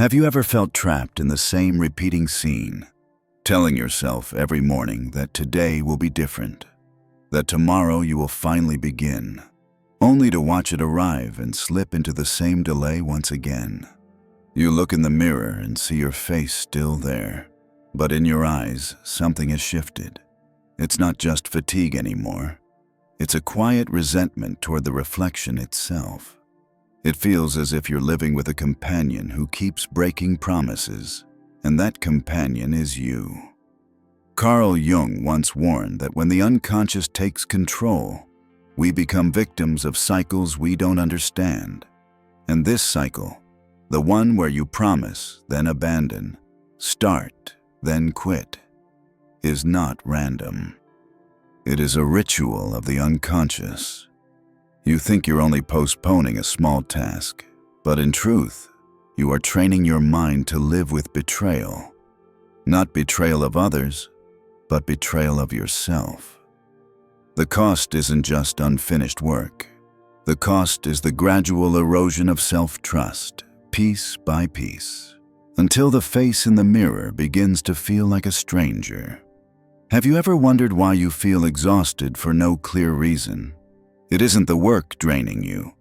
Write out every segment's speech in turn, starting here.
Have you ever felt trapped in the same repeating scene, telling yourself every morning that today will be different, that tomorrow you will finally begin, only to watch it arrive and slip into the same delay once again? You look in the mirror and see your face still there, but in your eyes, something has shifted. It's not just fatigue anymore. It's a quiet resentment toward the reflection itself. It feels as if you're living with a companion who keeps breaking promises, and that companion is you. Carl Jung once warned that when the unconscious takes control, we become victims of cycles we don't understand. And this cycle, the one where you promise, then abandon, start, then quit, is not random. It is a ritual of the unconscious. You think you're only postponing a small task, but in truth, you are training your mind to live with betrayal. Not betrayal of others, but betrayal of yourself. The cost isn't just unfinished work. The cost is the gradual erosion of self-trust, piece by piece, until the face in the mirror begins to feel like a stranger. Have you ever wondered why you feel exhausted for no clear reason? It isn't the work draining you.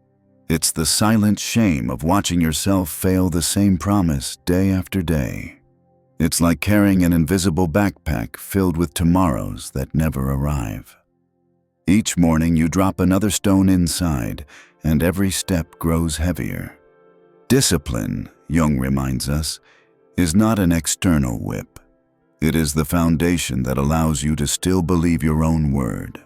It's the silent shame of watching yourself fail the same promise day after day. It's like carrying an invisible backpack filled with tomorrows that never arrive. Each morning you drop another stone inside, and every step grows heavier. Discipline, Jung reminds us, is not an external whip. It is the foundation that allows you to still believe your own word.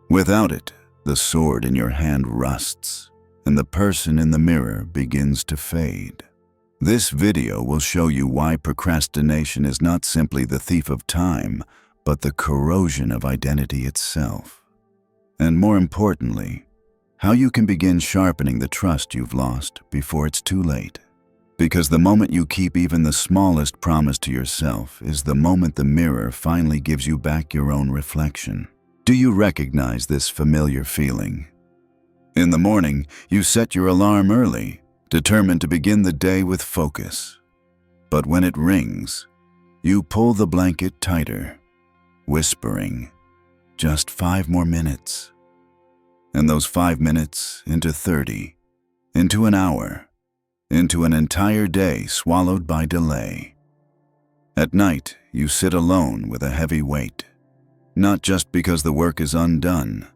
Without it, the sword in your hand rusts, and the person in the mirror begins to fade. This video will show you why procrastination is not simply the thief of time, but the corrosion of identity itself. And more importantly, how you can begin sharpening the trust you've lost before it's too late. Because the moment you keep even the smallest promise to yourself is the moment the mirror finally gives you back your own reflection. Do you recognize this familiar feeling? In the morning, you set your alarm early, determined to begin the day with focus. But when it rings, you pull the blanket tighter, whispering, "Just 5 more minutes." And those 5 minutes into 30, into an hour, into an entire day swallowed by delay. At night, you sit alone with a heavy weight. Not just because the work is undone,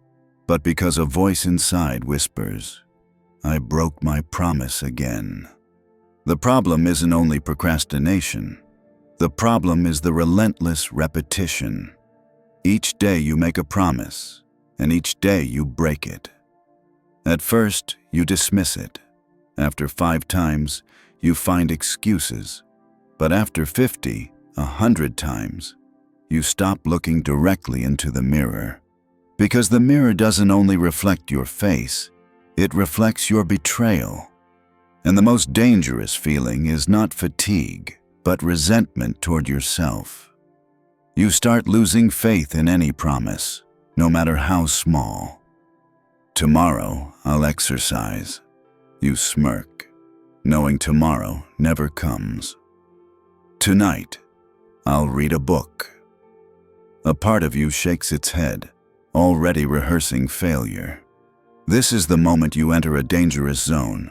but because a voice inside whispers, "I broke my promise again." The problem isn't only procrastination. The problem is the relentless repetition. Each day you make a promise, and each day you break it. At first, you dismiss it. After 5 times, you find excuses. But after 50, 100 times, you stop looking directly into the mirror. Because the mirror doesn't only reflect your face, it reflects your betrayal. And the most dangerous feeling is not fatigue, but resentment toward yourself. You start losing faith in any promise, no matter how small. "Tomorrow, I'll exercise." You smirk, knowing tomorrow never comes. "Tonight, I'll read a book." A part of you shakes its head, already rehearsing failure. This is the moment you enter a dangerous zone,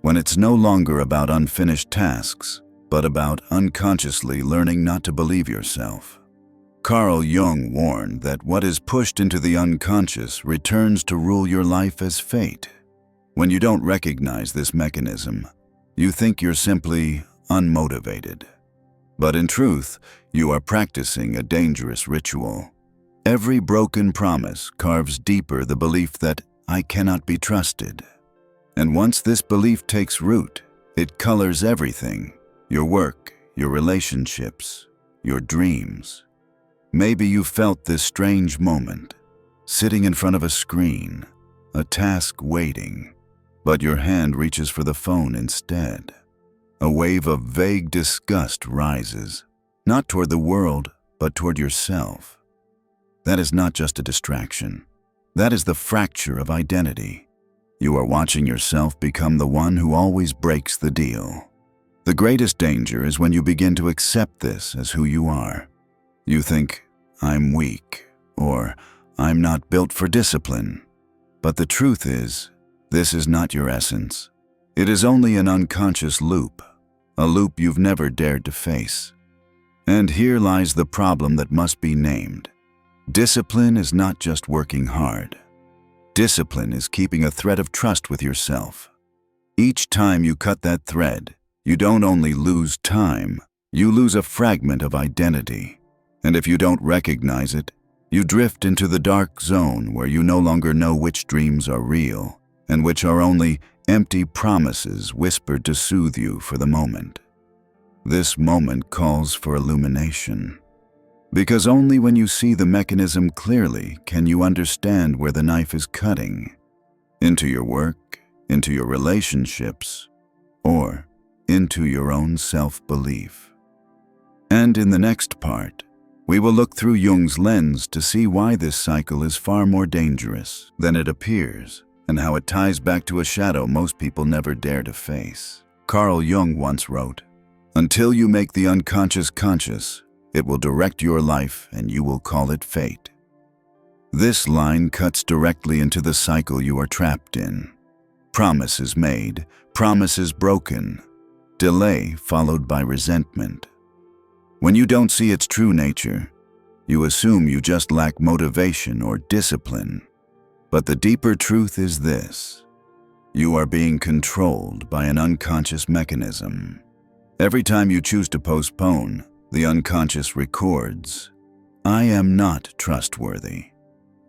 when it's no longer about unfinished tasks, but about unconsciously learning not to believe yourself. Carl Jung warned that what is pushed into the unconscious returns to rule your life as fate. When you don't recognize this mechanism, you think you're simply unmotivated. But in truth, you are practicing a dangerous ritual. Every broken promise carves deeper the belief that I cannot be trusted. And once this belief takes root, it colors everything: your work, your relationships, your dreams. Maybe you felt this strange moment, sitting in front of a screen, a task waiting, but your hand reaches for the phone instead. A wave of vague disgust rises, not toward the world, but toward yourself. That is not just a distraction. That is the fracture of identity. You are watching yourself become the one who always breaks the deal. The greatest danger is when you begin to accept this as who you are. You think, I'm weak, or I'm not built for discipline. But the truth is, this is not your essence. It is only an unconscious loop, a loop you've never dared to face. And here lies the problem that must be named. Discipline is not just working hard. Discipline is keeping a thread of trust with yourself. Each time you cut that thread, you don't only lose time, you lose a fragment of identity. And if you don't recognize it, you drift into the dark zone where you no longer know which dreams are real and which are only empty promises whispered to soothe you for the moment. This moment calls for illumination. Because only when you see the mechanism clearly can you understand where the knife is cutting. Into your work, into your relationships, or into your own self-belief. And in the next part, we will look through Jung's lens to see why this cycle is far more dangerous than it appears, and how it ties back to a shadow most people never dare to face. Carl Jung once wrote, "Until you make the unconscious conscious, it will direct your life and you will call it fate." This line cuts directly into the cycle you are trapped in. Promises made, promises broken, delay followed by resentment. When you don't see its true nature, you assume you just lack motivation or discipline. But the deeper truth is this: you are being controlled by an unconscious mechanism. Every time you choose to postpone, the unconscious records, "I am not trustworthy."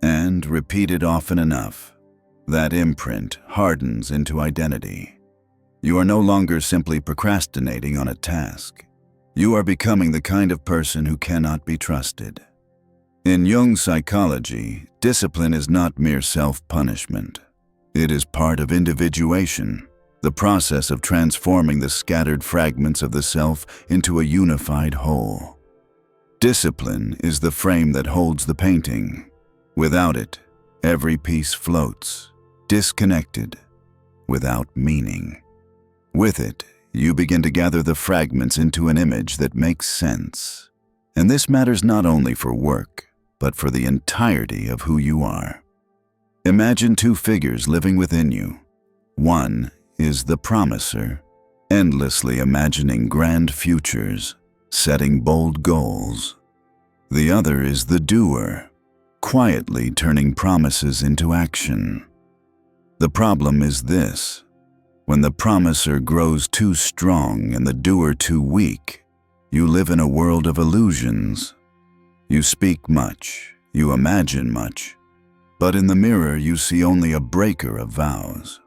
And repeated often enough, that imprint hardens into identity. You are no longer simply procrastinating on a task. You are becoming the kind of person who cannot be trusted. In Jung's psychology, discipline is not mere self-punishment. It is part of individuation, the process of transforming the scattered fragments of the self into a unified whole. Discipline is the frame that holds the painting. Without it, every piece floats, disconnected, without meaning. With it, you begin to gather the fragments into an image that makes sense. And this matters not only for work, but for the entirety of who you are. Imagine two figures living within you. One is the promiser, endlessly imagining grand futures, setting bold goals. The other is the doer, quietly turning promises into action. The problem is this: when the promiser grows too strong and the doer too weak, you live in a world of illusions. You speak much, you imagine much, but in the mirror you see only a breaker of vows.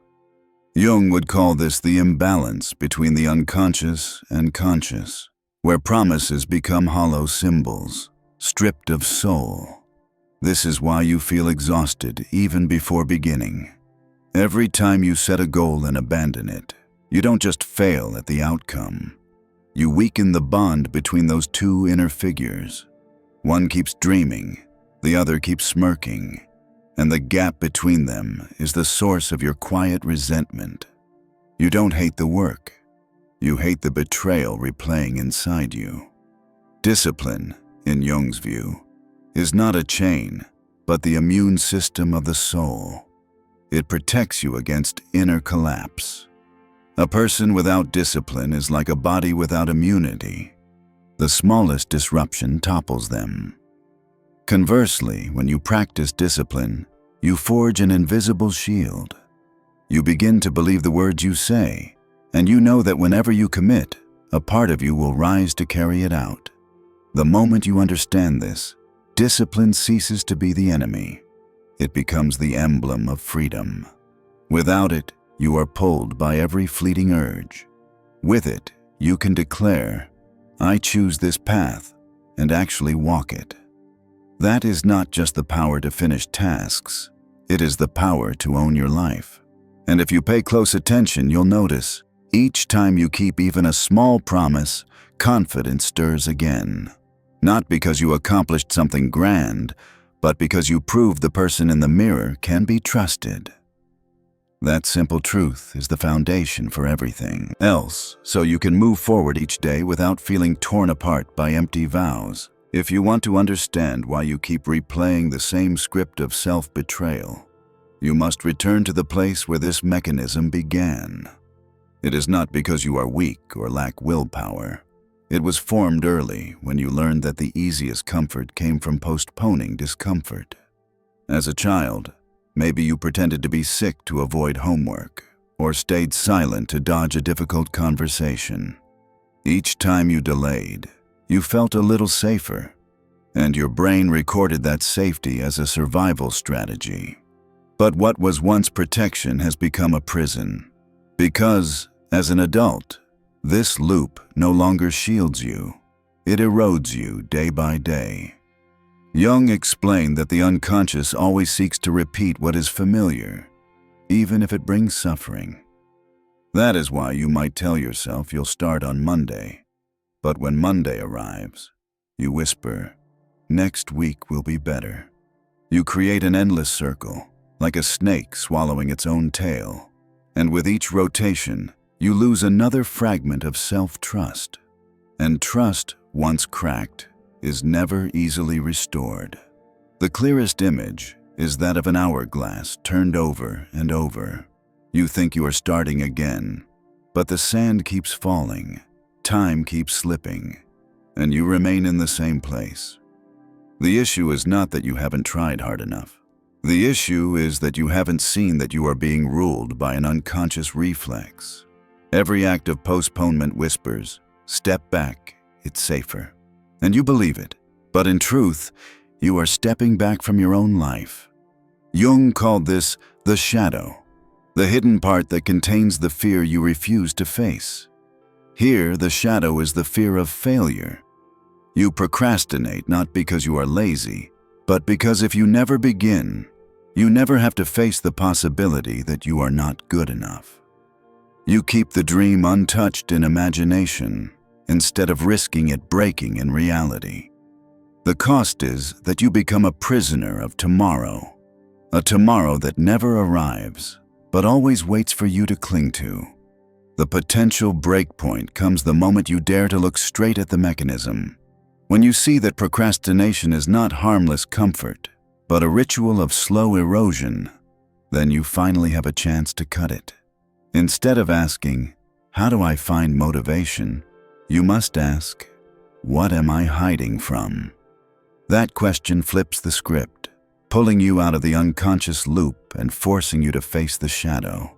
Jung would call this the imbalance between the unconscious and conscious, where promises become hollow symbols, stripped of soul. This is why you feel exhausted even before beginning. Every time you set a goal and abandon it, you don't just fail at the outcome. You weaken the bond between those two inner figures. One keeps dreaming, the other keeps smirking, and the gap between them is the source of your quiet resentment. You don't hate the work. You hate the betrayal replaying inside you. Discipline, in Jung's view, is not a chain, but the immune system of the soul. It protects you against inner collapse. A person without discipline is like a body without immunity. The smallest disruption topples them. Conversely, when you practice discipline, you forge an invisible shield. You begin to believe the words you say, and you know that whenever you commit, a part of you will rise to carry it out. The moment you understand this, discipline ceases to be the enemy. It becomes the emblem of freedom. Without it, you are pulled by every fleeting urge. With it, you can declare, "I choose this path," and actually walk it. That is not just the power to finish tasks, it is the power to own your life. And if you pay close attention, you'll notice, each time you keep even a small promise, confidence stirs again. Not because you accomplished something grand, but because you proved the person in the mirror can be trusted. That simple truth is the foundation for everything else, so you can move forward each day without feeling torn apart by empty vows. If you want to understand why you keep replaying the same script of self-betrayal, you must return to the place where this mechanism began. It is not because you are weak or lack willpower. It was formed early when you learned that the easiest comfort came from postponing discomfort. As a child, maybe you pretended to be sick to avoid homework, or stayed silent to dodge a difficult conversation. Each time you delayed, you felt a little safer, and your brain recorded that safety as a survival strategy. But what was once protection has become a prison, because, as an adult, this loop no longer shields you. It erodes you day by day. Jung explained that the unconscious always seeks to repeat what is familiar, even if it brings suffering. That is why you might tell yourself you'll start on Monday, but when Monday arrives, you whisper, "Next week will be better." You create an endless circle, like a snake swallowing its own tail, and with each rotation, you lose another fragment of self-trust. And trust, once cracked, is never easily restored. The clearest image is that of an hourglass turned over and over. You think you are starting again, but the sand keeps falling, time keeps slipping, and you remain in the same place. The issue is not that you haven't tried hard enough. The issue is that you haven't seen that you are being ruled by an unconscious reflex. Every act of postponement whispers, "Step back, it's safer." And you believe it, but in truth, you are stepping back from your own life. Jung called this the shadow, the hidden part that contains the fear you refuse to face. Here, the shadow is the fear of failure. You procrastinate not because you are lazy, but because if you never begin, you never have to face the possibility that you are not good enough. You keep the dream untouched in imagination, instead of risking it breaking in reality. The cost is that you become a prisoner of tomorrow, a tomorrow that never arrives, but always waits for you to cling to. The potential breakpoint comes the moment you dare to look straight at the mechanism. When you see that procrastination is not harmless comfort, but a ritual of slow erosion, then you finally have a chance to cut it. Instead of asking, "How do I find motivation?" you must ask, "What am I hiding from?" That question flips the script, pulling you out of the unconscious loop and forcing you to face the shadow.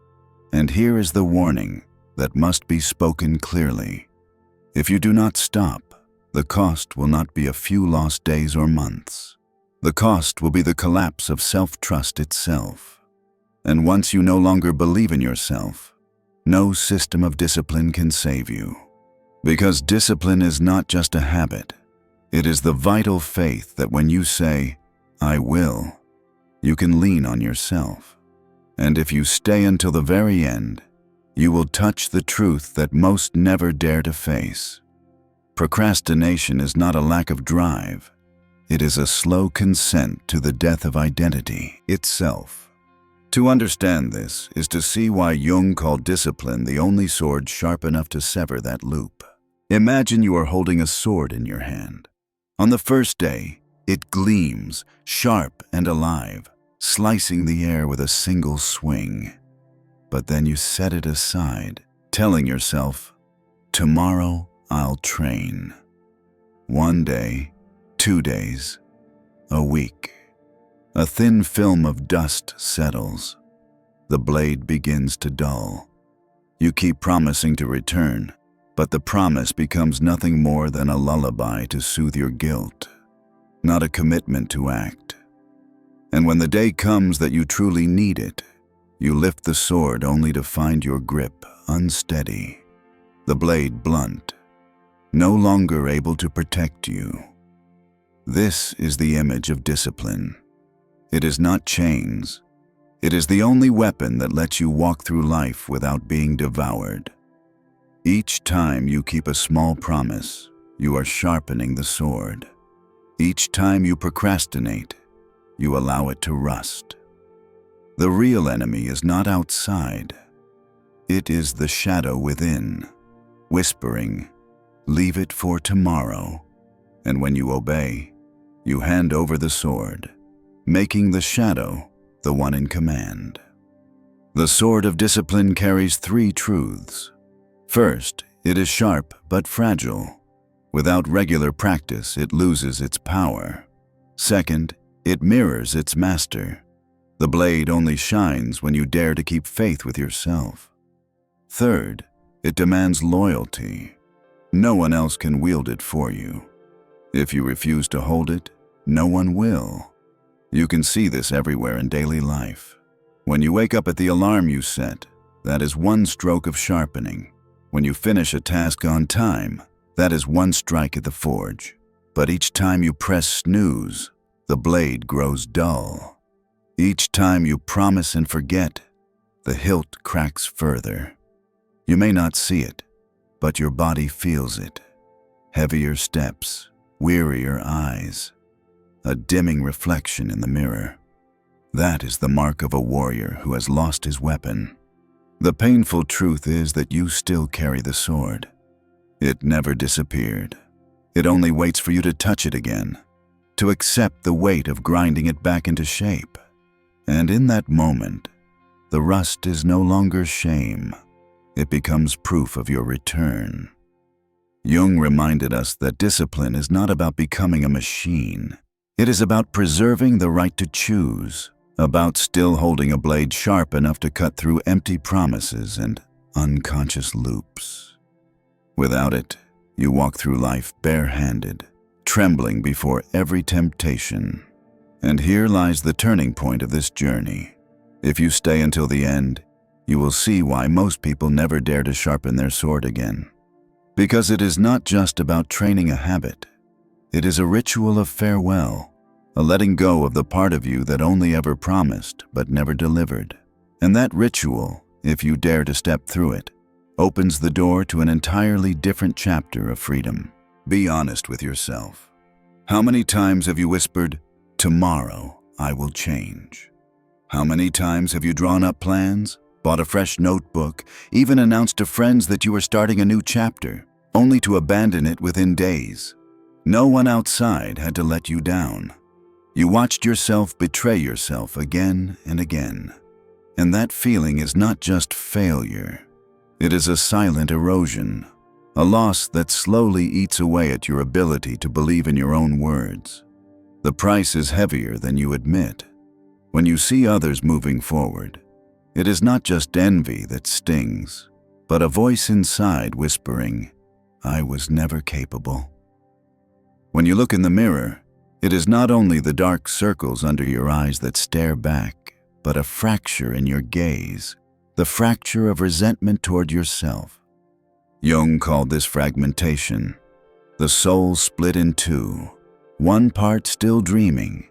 And here is the warning that must be spoken clearly. If you do not stop, the cost will not be a few lost days or months. The cost will be the collapse of self-trust itself. And once you no longer believe in yourself, no system of discipline can save you. Because discipline is not just a habit. It is the vital faith that when you say, "I will," you can lean on yourself. And if you stay until the very end, you will touch the truth that most never dare to face. Procrastination is not a lack of drive. It is a slow consent to the death of identity itself. To understand this is to see why Jung called discipline the only sword sharp enough to sever that loop. Imagine you are holding a sword in your hand. On the first day, it gleams, sharp and alive, slicing the air with a single swing. But then you set it aside, telling yourself, "Tomorrow I'll train." 1 day, 2 days, a week. A thin film of dust settles. The blade begins to dull. You keep promising to return, but the promise becomes nothing more than a lullaby to soothe your guilt, not a commitment to act. And when the day comes that you truly need it, you lift the sword only to find your grip unsteady, the blade blunt, no longer able to protect you. This is the image of discipline. It is not chains. It is the only weapon that lets you walk through life without being devoured. Each time you keep a small promise, you are sharpening the sword. Each time you procrastinate, you allow it to rust. The real enemy is not outside. It is the shadow within, whispering, "Leave it for tomorrow." And when you obey, you hand over the sword, making the shadow the one in command. The sword of discipline carries 3 truths. First, it is sharp but fragile. Without regular practice, it loses its power. Second, it mirrors its master. The blade only shines when you dare to keep faith with yourself. Third, it demands loyalty. No one else can wield it for you. If you refuse to hold it, no one will. You can see this everywhere in daily life. When you wake up at the alarm you set, that is 1 stroke of sharpening. When you finish a task on time, that is 1 strike at the forge. But each time you press snooze, the blade grows dull. Each time you promise and forget, the hilt cracks further. You may not see it, but your body feels it. Heavier steps, wearier eyes, a dimming reflection in the mirror. That is the mark of a warrior who has lost his weapon. The painful truth is that you still carry the sword. It never disappeared. It only waits for you to touch it again, to accept the weight of grinding it back into shape. And in that moment, the rust is no longer shame. It becomes proof of your return. Jung reminded us that discipline is not about becoming a machine. It is about preserving the right to choose, about still holding a blade sharp enough to cut through empty promises and unconscious loops. Without it, you walk through life barehanded, trembling before every temptation. And here lies the turning point of this journey. If you stay until the end, you will see why most people never dare to sharpen their sword again. Because it is not just about training a habit. It is a ritual of farewell, a letting go of the part of you that only ever promised but never delivered. And that ritual, if you dare to step through it, opens the door to an entirely different chapter of freedom. Be honest with yourself. How many times have you whispered, "Tomorrow I will change"? How many times have you drawn up plans, bought a fresh notebook, even announced to friends that you were starting a new chapter, only to abandon it within days? No one outside had to let you down. You watched yourself betray yourself again and again. And that feeling is not just failure. It is a silent erosion, a loss that slowly eats away at your ability to believe in your own words. The price is heavier than you admit. When you see others moving forward, it is not just envy that stings, but a voice inside whispering, "I was never capable." When you look in the mirror, it is not only the dark circles under your eyes that stare back, but a fracture in your gaze, the fracture of resentment toward yourself. Jung called this fragmentation, the soul split in 2, one part still dreaming,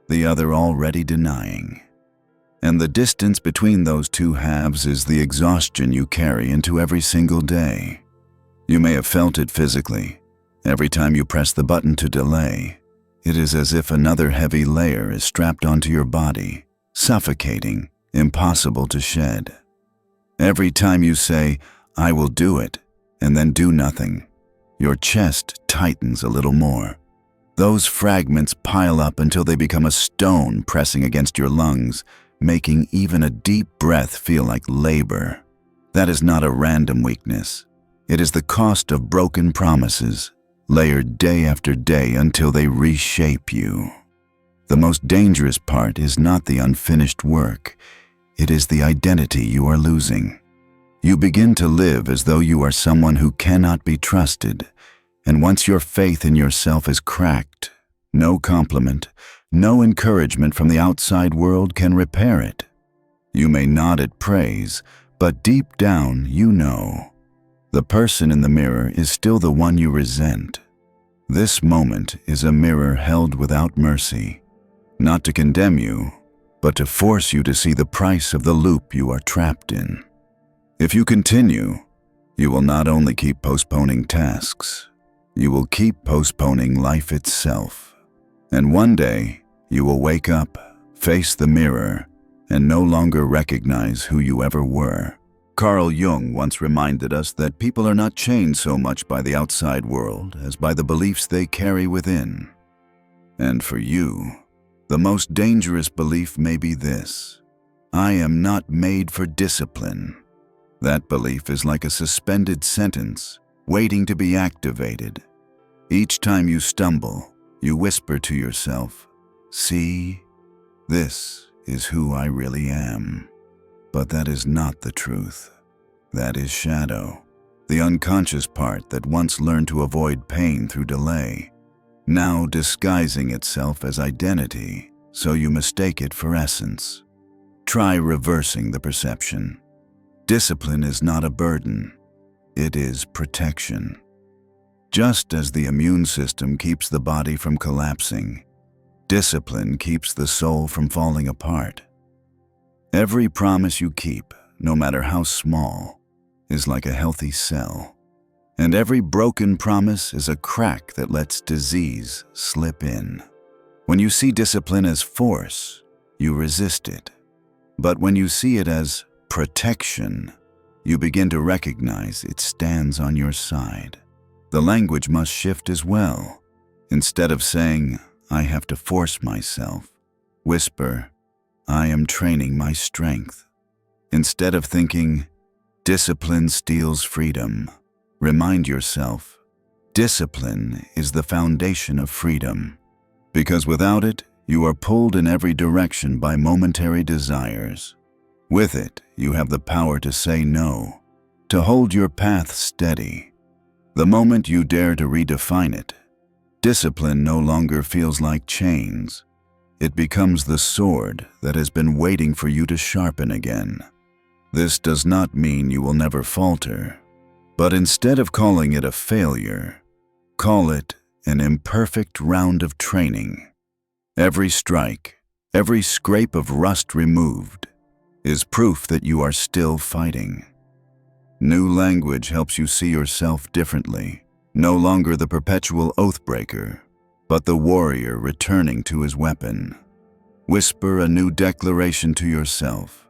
the other already denying. And the distance between those 2 halves is the exhaustion you carry into every single day. You may have felt it physically. Every time you press the button to delay, it is as if another heavy layer is strapped onto your body, suffocating, impossible to shed. Every time you say, "I will do it," and then do nothing, your chest tightens a little more. Those fragments pile up until they become a stone pressing against your lungs, making even a deep breath feel like labor. That is not a random weakness. It is the cost of broken promises, layered day after day until they reshape you. The most dangerous part is not the unfinished work. It is the identity you are losing. You begin to live as though you are someone who cannot be trusted, and once your faith in yourself is cracked, no compliment, no encouragement from the outside world can repair it. You may nod at praise, but deep down you know. The person in the mirror is still the one you resent. This moment is a mirror held without mercy, not to condemn you, but to force you to see the price of the loop you are trapped in. If you continue, you will not only keep postponing tasks, you will keep postponing life itself. And one day, you will wake up, face the mirror, and no longer recognize who you ever were. Carl Jung once reminded us that people are not chained so much by the outside world as by the beliefs they carry within. And for you, the most dangerous belief may be this: I am not made for discipline. That belief is like a suspended sentence, waiting to be activated. Each time you stumble, you whisper to yourself, "See, this is who I really am." But that is not the truth. That is shadow, the unconscious part that once learned to avoid pain through delay, now disguising itself as identity so you mistake it for essence. Try reversing the perception. Discipline is not a burden. It is protection. Just as the immune system keeps the body from collapsing, discipline keeps the soul from falling apart. Every promise you keep, no matter how small, is like a healthy cell. And every broken promise is a crack that lets disease slip in. When you see discipline as force, you resist it. But when you see it as protection, you begin to recognize it stands on your side. The language must shift as well. Instead of saying, "I have to force myself," whisper, "I am training my strength." Instead of thinking, "Discipline steals freedom," remind yourself, discipline is the foundation of freedom. Because without it, you are pulled in every direction by momentary desires. With it, you have the power to say no, to hold your path steady. The moment you dare to redefine it, discipline no longer feels like chains. It becomes the sword that has been waiting for you to sharpen again. This does not mean you will never falter, but instead of calling it a failure, call it an imperfect round of training. Every strike, every scrape of rust removed, is proof that you are still fighting. New language helps you see yourself differently, no longer the perpetual oath-breaker, but the warrior returning to his weapon. Whisper a new declaration to yourself.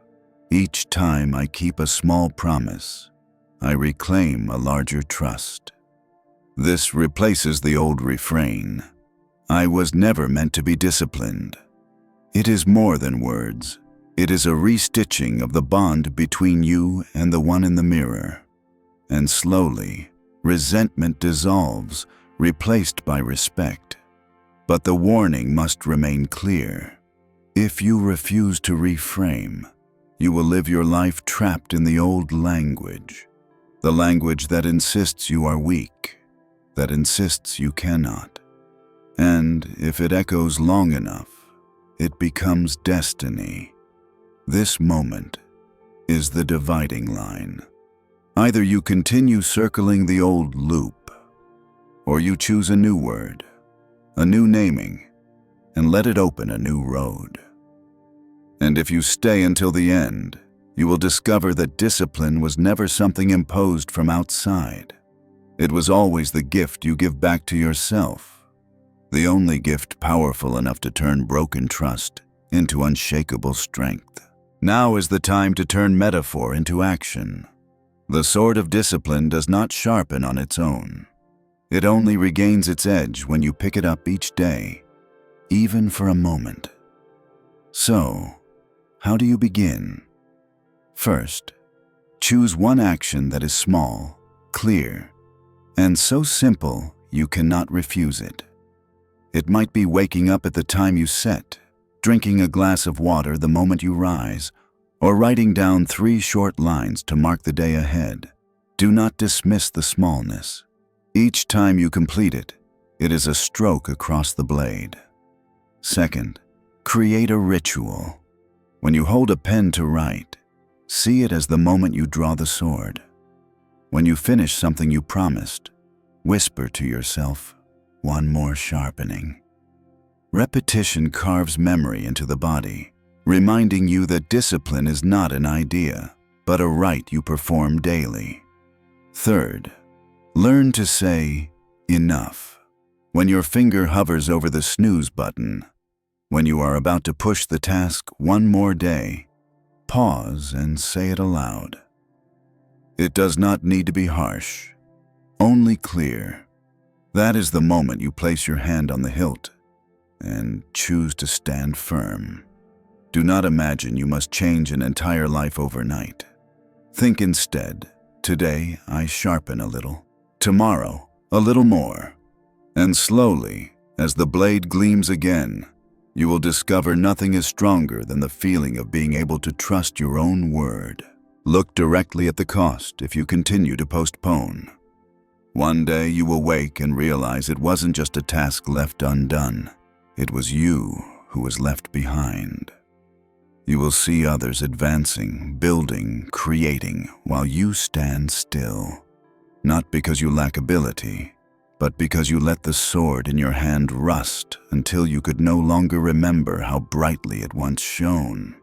Each time I keep a small promise, I reclaim a larger trust. This replaces the old refrain, "I was never meant to be disciplined." It is more than words. It is a restitching of the bond between you and the one in the mirror. And slowly, resentment dissolves, replaced by respect. But the warning must remain clear. If you refuse to reframe, you will live your life trapped in the old language. The language that insists you are weak, that insists you cannot. And if it echoes long enough, it becomes destiny. This moment is the dividing line. Either you continue circling the old loop, or you choose a new word, a new naming, and let it open a new road. And if you stay until the end, you will discover that discipline was never something imposed from outside. It was always the gift you give back to yourself, the only gift powerful enough to turn broken trust into unshakable strength. Now is the time to turn metaphor into action. The sword of discipline does not sharpen on its own. It only regains its edge when you pick it up each day, even for a moment. So, how do you begin? First, choose one action that is small, clear, and so simple you cannot refuse it. It might be waking up at the time you set, drinking a glass of water the moment you rise, or writing down 3 short lines to mark the day ahead. Do not dismiss the smallness. Each time you complete it, it is a stroke across the blade. Second, create a ritual. When you hold a pen to write, see it as the moment you draw the sword. When you finish something you promised, whisper to yourself, "One more sharpening." Repetition carves memory into the body, reminding you that discipline is not an idea, but a rite you perform daily. Third, learn to say, "Enough." When your finger hovers over the snooze button, when you are about to push the task one more day, pause and say it aloud. It does not need to be harsh, only clear. That is the moment you place your hand on the hilt and choose to stand firm. Do not imagine you must change an entire life overnight. Think instead, today I sharpen a little, tomorrow a little more, and slowly, as the blade gleams again, you will discover nothing is stronger than the feeling of being able to trust your own word. Look directly at the cost if you continue to postpone. One day you will wake and realize it wasn't just a task left undone. It was you who was left behind. You will see others advancing, building, creating, while you stand still. Not because you lack ability, but because you let the sword in your hand rust until you could no longer remember how brightly it once shone.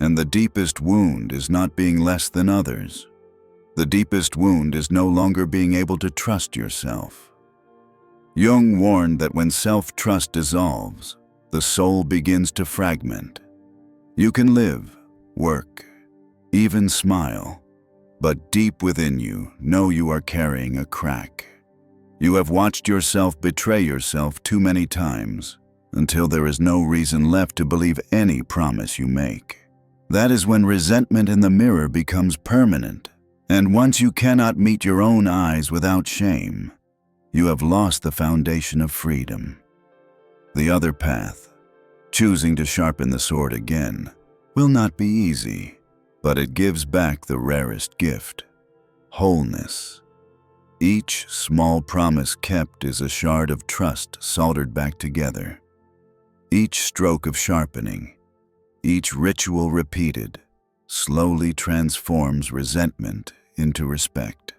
And the deepest wound is not being less than others. The deepest wound is no longer being able to trust yourself. Jung warned that when self-trust dissolves, the soul begins to fragment. You can live, work, even smile, but deep within you know you are carrying a crack. You have watched yourself betray yourself too many times until there is no reason left to believe any promise you make. That is when resentment in the mirror becomes permanent. And once you cannot meet your own eyes without shame, you have lost the foundation of freedom. The other path, choosing to sharpen the sword again, will not be easy, but it gives back the rarest gift, wholeness. Each small promise kept is a shard of trust soldered back together. Each stroke of sharpening, each ritual repeated, slowly transforms resentment into respect.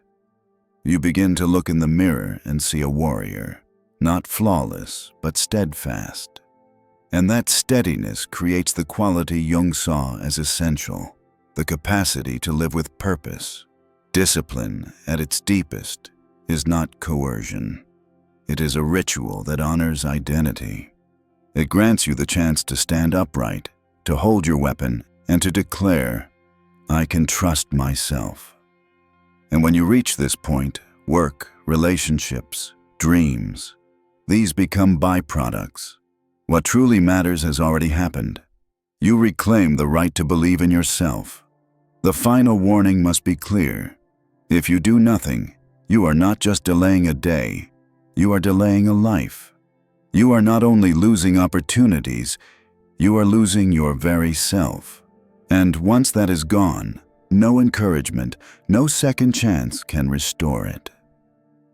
You begin to look in the mirror and see a warrior, not flawless, but steadfast. And that steadiness creates the quality Jung saw as essential, the capacity to live with purpose. Discipline, at its deepest, is not coercion. It is a ritual that honors identity. It grants you the chance to stand upright, to hold your weapon, and to declare, I can trust myself. And when you reach this point, work, relationships, dreams, these become byproducts. What truly matters has already happened. You reclaim the right to believe in yourself. The final warning must be clear. If you do nothing, you are not just delaying a day, you are delaying a life. You are not only losing opportunities, you are losing your very self. And once that is gone, no encouragement, no second chance can restore it.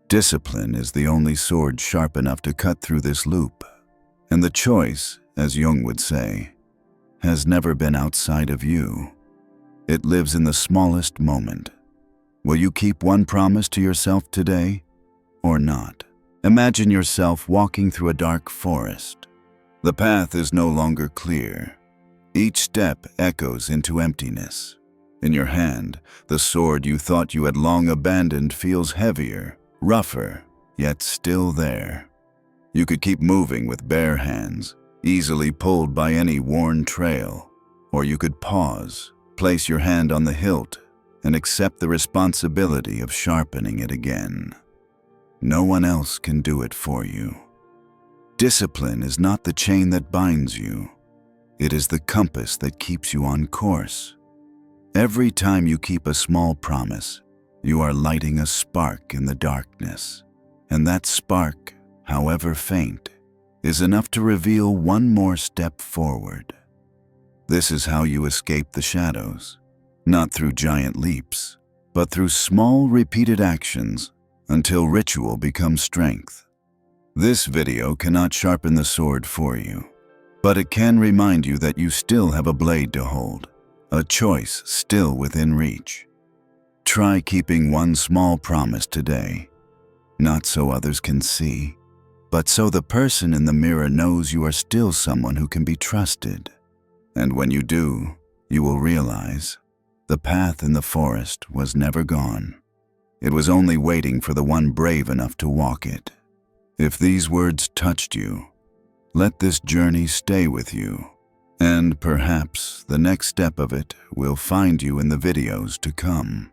Discipline is the only sword sharp enough to cut through this loop. And the choice, as Jung would say, has never been outside of you. It lives in the smallest moment. Will you keep one promise to yourself today or not? Imagine yourself walking through a dark forest. The path is no longer clear. Each step echoes into emptiness. In your hand, the sword you thought you had long abandoned feels heavier, rougher, yet still there. You could keep moving with bare hands, easily pulled by any worn trail, or you could pause, place your hand on the hilt, and accept the responsibility of sharpening it again. No one else can do it for you. Discipline is not the chain that binds you. It is the compass that keeps you on course. Every time you keep a small promise, you are lighting a spark in the darkness. And that spark, however faint, is enough to reveal one more step forward. This is how you escape the shadows, not through giant leaps, but through small repeated actions until ritual becomes strength. This video cannot sharpen the sword for you, but it can remind you that you still have a blade to hold, a choice still within reach. Try keeping one small promise today, not so others can see, but so the person in the mirror knows you are still someone who can be trusted. And when you do, you will realize the path in the forest was never gone. It was only waiting for the one brave enough to walk it. If these words touched you, let this journey stay with you. And perhaps the next step of it will find you in the videos to come.